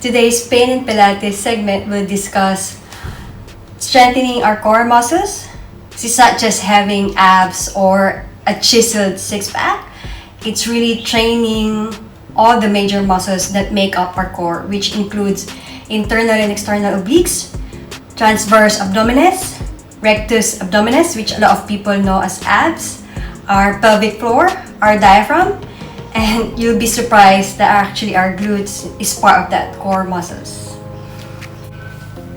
Today's Pain and Pilates segment will discuss strengthening our core muscles. It's not just having abs or a chiseled six-pack. It's really training all the major muscles that make up our core, which includes internal and external obliques, transverse abdominis, rectus abdominis, which a lot of people know as abs, our pelvic floor, our diaphragm, and you'll be surprised that actually our glutes is part of that core muscles.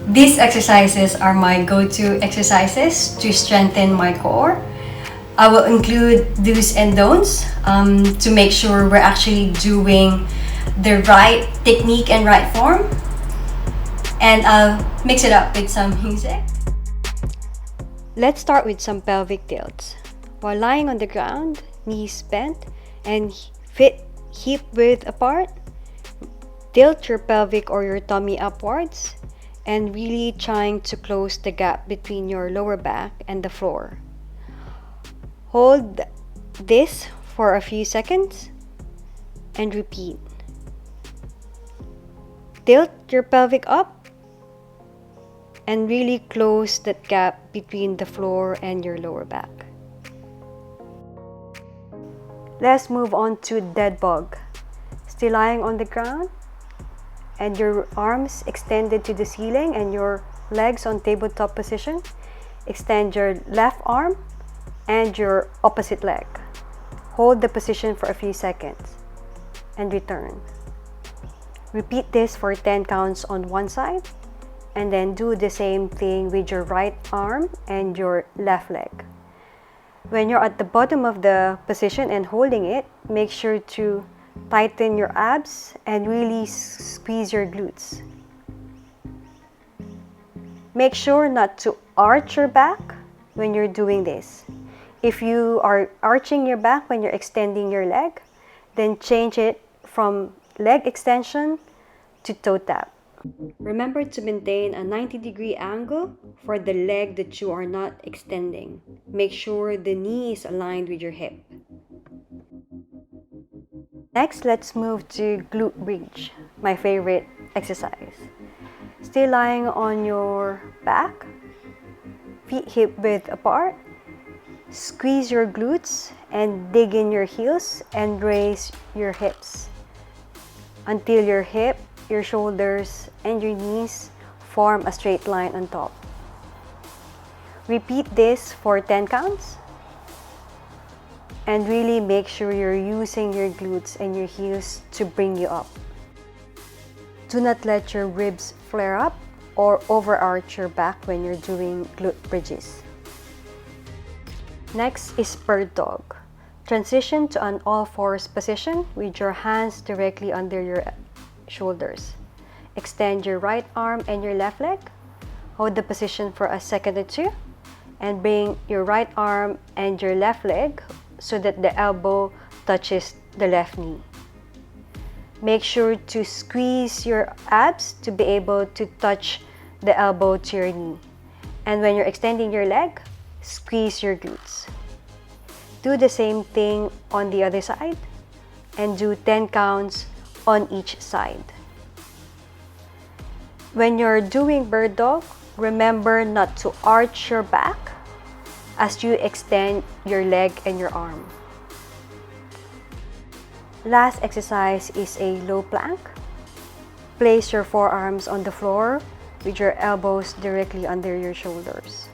These exercises are my go-to exercises to strengthen my core. I will include do's and don'ts to make sure we're actually doing the right technique and right form. And I'll mix it up with some music. Let's start with some pelvic tilts. While lying on the ground, knees bent and feet hip width apart, tilt your pelvic or your tummy upwards and really trying to close the gap between your lower back and the floor. Hold this for a few seconds and repeat. Tilt your pelvic up and really close that gap between the floor and your lower back. Let's move on to dead bug. Still lying on the ground and your arms extended to the ceiling and your legs on tabletop position. Extend your left arm and your opposite leg. Hold the position for a few seconds and return. Repeat this for 10 counts on one side and then do the same thing with your right arm and your left leg. When you're at the bottom of the position and holding it, make sure to tighten your abs and really squeeze your glutes. Make sure not to arch your back when you're doing this. If you are arching your back when you're extending your leg, then change it from leg extension to toe tap. Remember to maintain a 90-degree angle for the leg that you are not extending. Make sure the knee is aligned with your hip. Next, let's move to glute bridge, my favorite exercise. Still lying on your back, feet hip width apart. Squeeze your glutes and dig in your heels and raise your hips until your hip, your shoulders, and your knees form a straight line on top. Repeat this for 10 counts and really make sure you're using your glutes and your heels to bring you up. Do not let your ribs flare up or overarch your back when you're doing glute bridges. Next is bird dog. Transition to an all-fours position with your hands directly under your shoulders. Extend your right arm and your left leg. Hold the position for a second or two and bring your right arm and your left leg so that the elbow touches the left knee. Make sure to squeeze your abs to be able to touch the elbow to your knee. And when you're extending your leg, squeeze your glutes. Do the same thing on the other side and do 10 counts on each side. When you're doing bird dog, remember not to arch your back as you extend your leg and your arm. Last exercise is a low plank. Place your forearms on the floor with your elbows directly under your shoulders.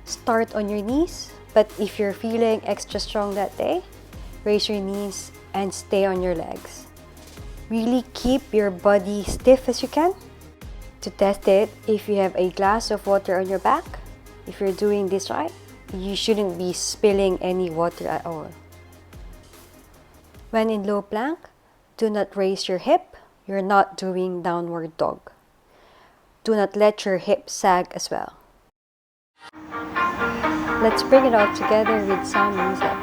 Start on your knees, but if you're feeling extra strong that day, raise your knees and stay on your legs. Really keep your body stiff as you can. To test it, if you have a glass of water on your back, if you're doing this right, you shouldn't be spilling any water at all. When in low plank, do not raise your hip. You're not doing downward dog. Do not let your hip sag as well. Let's bring it all together with some music.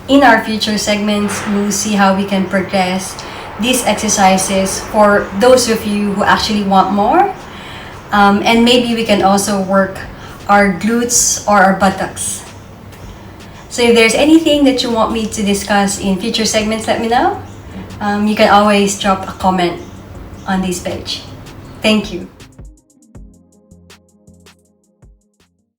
in our future segments, we'll see how we can progress these exercises for those of you who actually want more. And maybe we can also work our glutes or our buttocks. So if there's anything that you want me to discuss in future segments, let me know. You can always drop a comment on this page. Thank you.